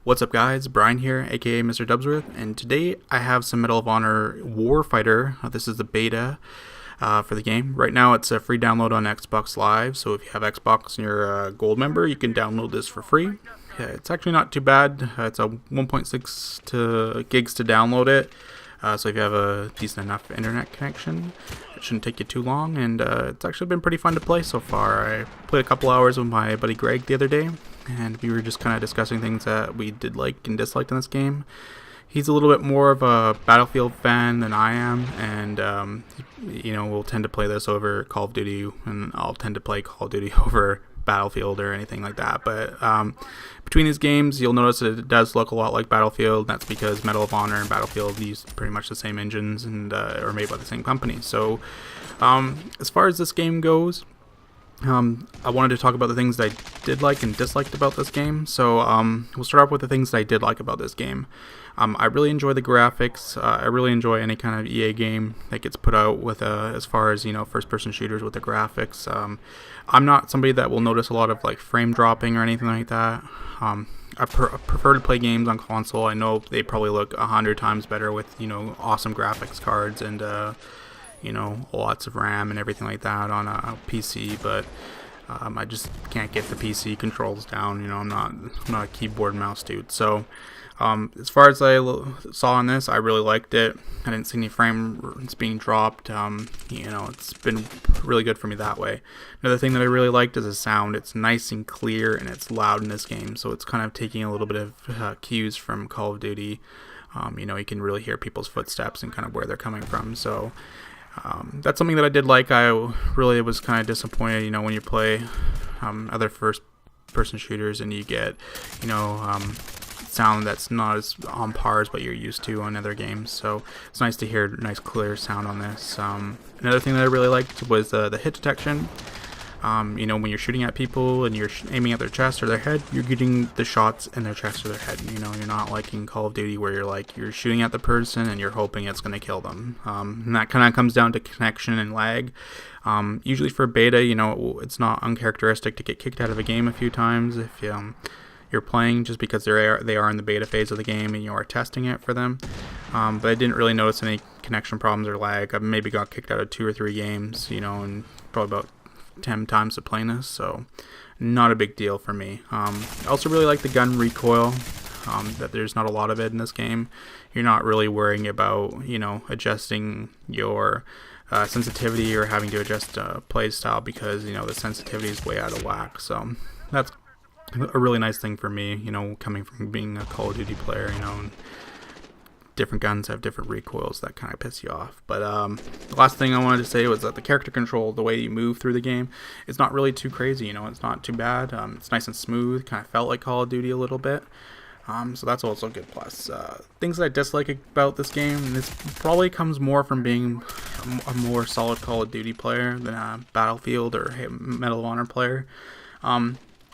What's up guys, Brian here, aka Mr. Dubsworth, and today I have some Medal of Honor Warfighter. This is the beta for the game. Right now it's a free download on Xbox Live, so if you have Xbox and you're a gold member, you can download this for free. It's actually not too bad. It's a 1.6 gigs to download it, so if you have a decent enough internet connection, it shouldn't take you too long, and it's actually been pretty fun to play so far. I played a couple hours with my buddy Greg the other day, and we were just kind of discussing things that we did like and disliked in this game. He's a little bit more of a Battlefield fan than I am, and we'll tend to play this over Call of Duty, and I'll tend to play Call of Duty over Battlefield or anything like that. But between these games, you'll notice that it does look a lot like Battlefield. That's because Medal of Honor and Battlefield use pretty much the same engines and are made by the same company. So as far as this game goes, I wanted to talk about the things that I did like and disliked about this game. So we'll start off with the things that I did like about this game. I really enjoy the graphics. I really enjoy any kind of EA game that gets put out with as far as first-person shooters with the graphics. I'm not somebody that will notice a lot of like frame dropping or anything like that. I prefer to play games on console. I know they probably look 100 times better with awesome graphics cards and lots of RAM and everything like that on a PC, but I just can't get the PC controls down. I'm not a keyboard and mouse dude. So as far as I saw on this, I really liked it. I didn't see any frames being dropped. It's been really good for me that way. Another thing that I really liked is the sound. It's nice and clear, and it's loud in this game, so it's kind of taking a little bit of cues from Call of Duty. You can really hear people's footsteps and kind of where they're coming from. So that's something that I did like. I really was kind of disappointed, when you play other first-person shooters and you get, sound that's not as on par as what you're used to on other games. So it's nice to hear nice, clear sound on this. Another thing that I really liked was the hit detection. When you're shooting at people and you're aiming at their chest or their head, you're getting the shots in their chest or their head. You're not like in Call of Duty where you're shooting at the person and you're hoping it's going to kill them. And that kind of comes down to connection and lag. Usually for beta, it's not uncharacteristic to get kicked out of a game a few times if you're playing, just because they are in the beta phase of the game and you are testing it for them. But I didn't really notice any connection problems or lag. I maybe got kicked out of 2 or 3 games, and probably about 10 times to playing this, so not a big deal for me. I also really like the gun recoil, that there's not a lot of it in this game. You're not really worrying about adjusting your sensitivity or having to adjust play style because the sensitivity is way out of whack. So that's a really nice thing for me, coming from being a Call of Duty player. And different guns have different recoils that kind of piss you off. But the last thing I wanted to say was that the character control, the way you move through the game, it's not really too crazy. It's not too bad. It's nice and smooth. Kind of felt like Call of Duty a little bit. So that's also a good plus. Things that I dislike about this game, and this probably comes more from being a more solid Call of Duty player than a Battlefield or Medal of Honor player.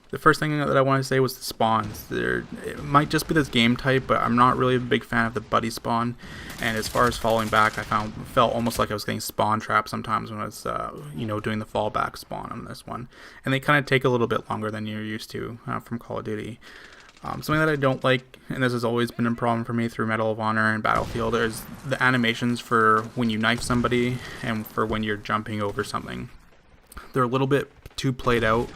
The first thing that I want to say was the spawns. It might just be this game type, but I'm not really a big fan of the buddy spawn. And as far as falling back, I felt almost like I was getting spawn trapped sometimes when I was, doing the fallback spawn on this one. And they kind of take a little bit longer than you're used to from Call of Duty. Something that I don't like, and this has always been a problem for me through Medal of Honor and Battlefield, is the animations for when you knife somebody and for when you're jumping over something. They're a little bit too played out.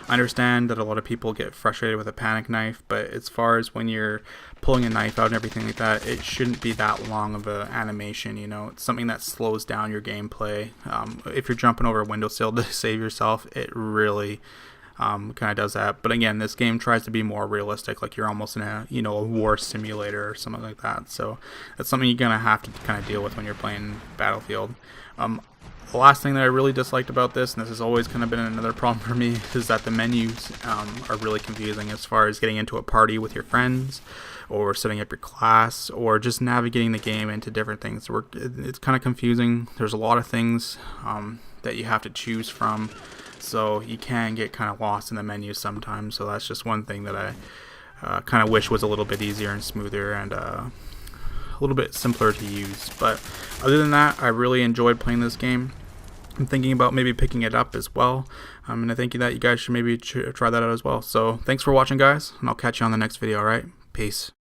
I understand that a lot of people get frustrated with a panic knife, but as far as when you're pulling a knife out and everything like that, it shouldn't be that long of an animation. It's something that slows down your gameplay. If you're jumping over a windowsill to save yourself, it really kind of does that. But again, this game tries to be more realistic, like you're almost in a war simulator or something like that. So that's something you're gonna have to kind of deal with when you're playing Battlefield. The last thing that I really disliked about this, and this has always kind of been another problem for me, is that the menus are really confusing as far as getting into a party with your friends, or setting up your class, or just navigating the game into different things. It's kind of confusing. There's a lot of things that you have to choose from, so you can get kind of lost in the menu sometimes. So that's just one thing that I kind of wish was a little bit easier and smoother and a little bit simpler to use. But other than that, I really enjoyed playing this game. I'm thinking about maybe picking it up as well, and I think that you guys should maybe try that out as well. So thanks for watching, guys, and I'll catch you on the next video. Alright, Peace.